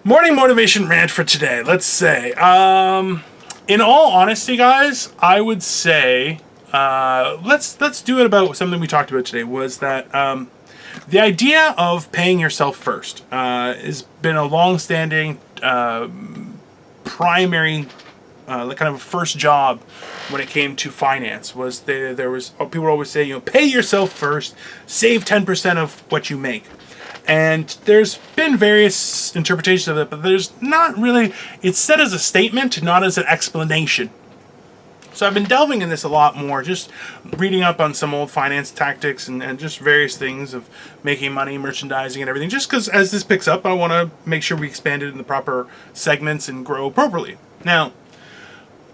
Morning motivation rant for today. Let's say, in all honesty, guys, I would say, let's do it about something we talked about today. Was that the idea of paying yourself first has been a long-standing primary, kind of a first job when it came to finance. Was there was people always say, pay yourself first, save 10% of what you make. And there's been various interpretations of it, but there's not really, it's said as a statement, not as an explanation. So I've been delving in this a lot more, just reading up on some old finance tactics and just various things of making money, merchandising and everything, just because as this picks up, I want to make sure we expand it in the proper segments and grow appropriately. Now,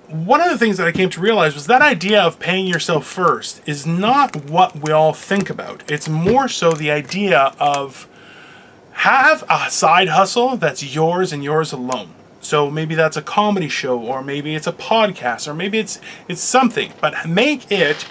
one of the things that I came to realize was that idea of paying yourself first is not what we all think about. It's more so the idea of have a side hustle that's yours and yours alone. So maybe that's a comedy show, or maybe it's a podcast, or maybe it's something, but make it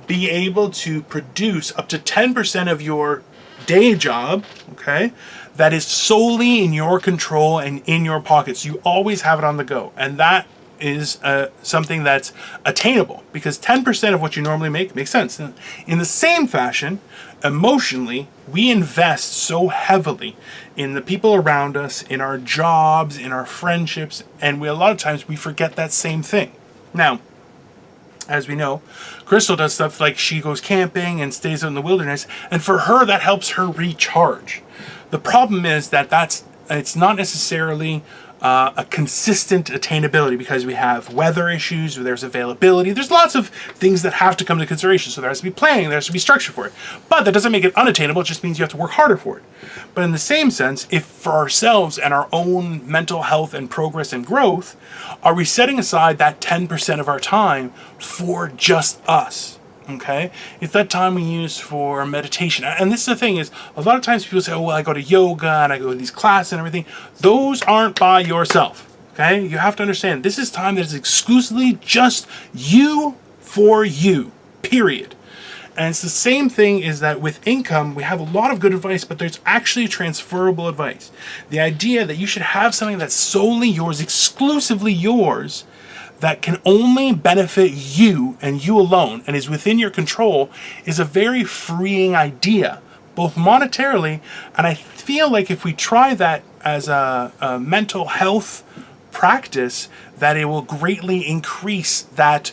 be able to produce up to 10% of your day job, okay, that is solely in your control and in your pockets. You always have it on the go, and that is something that's attainable, because 10% of what you normally make makes sense. In the same fashion, emotionally, we invest so heavily in the people around us, in our jobs, in our friendships, and a lot of times we forget that same thing. Now, as we know, Crystal does stuff like she goes camping and stays out in the wilderness, and for her that helps her recharge. The problem is that it's not necessarily a consistent attainability, because we have weather issues, there's availability, there's lots of things that have to come into consideration. So there has to be planning, there has to be structure for it. But that doesn't make it unattainable, it just means you have to work harder for it. But in the same sense, if for ourselves and our own mental health and progress and growth, are we setting aside that 10% of our time for just us? Okay, it's that time we use for meditation. And this is the thing, is a lot of times people say, oh, well, I go to yoga and I go to these classes and everything. Those aren't by yourself. Okay, you have to understand, this is time that is exclusively just you for you, period. And it's the same thing, is that with income, we have a lot of good advice, but there's actually transferable advice. The idea that you should have something that's solely yours, exclusively yours, that can only benefit you and you alone and is within your control, is a very freeing idea, both monetarily, and I feel like if we try that as a mental health practice, that it will greatly increase that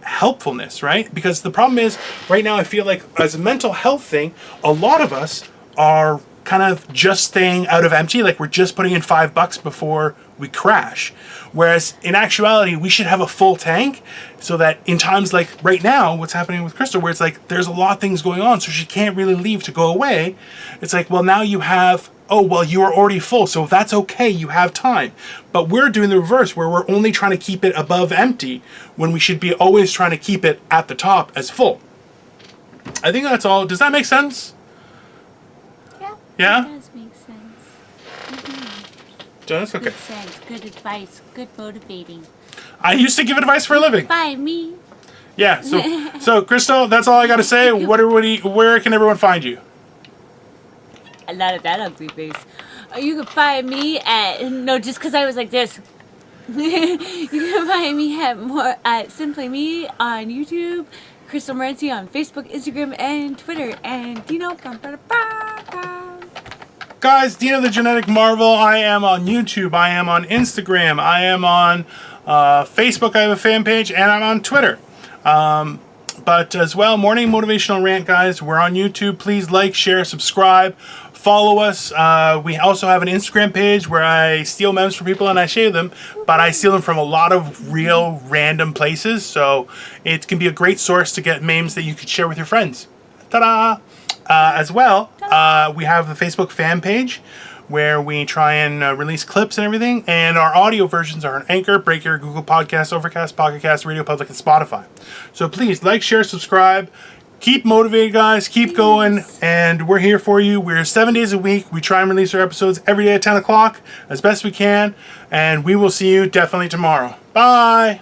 helpfulness, right? Because the problem is, right now I feel like as a mental health thing, a lot of us are kind of just staying out of empty, like we're just putting in $5 before we crash. Whereas in actuality, we should have a full tank, so that in times like right now, what's happening with Crystal, where it's like there's a lot of things going on, so she can't really leave to go away. It's like, well, now you have, oh, well, you are already full, so that's okay, you have time. But we're doing the reverse, where we're only trying to keep it above empty, when we should be always trying to keep it at the top as full. I think that's all. Does that make sense? Yeah? It does make sense. Does? Okay. Good sense, good advice, good motivating. I used to give advice for a living. By me. Yeah, so Crystal, that's all I got to say. Where can everyone find you? A lot of that ugly face. You can find me at, no, just because I was like this. You can find me at Simply Me on YouTube, Crystal Morency on Facebook, Instagram, and Twitter, and Dino. Guys, Dino the Genetic Marvel. I am on YouTube. I am on Instagram. I am on Facebook. I have a fan page, and I'm on Twitter. But as well, Morning Motivational Rant, guys. We're on YouTube. Please like, share, subscribe, follow us. We also have an Instagram page where I steal memes from people and I share them, but I steal them from a lot of real random places. So it can be a great source to get memes that you could share with your friends. Ta-da! As well, we have the Facebook fan page where we try and release clips and everything, and our audio versions are on Anchor, Breaker, Google Podcasts, Overcast, Pocket Cast, Radio Public, and Spotify. So please like, share, subscribe. Keep motivated, guys. Keep going, and we're here for you. We're 7 days a week. We try and release our episodes every day at 10 o'clock as best we can, and we will see you definitely tomorrow. Bye!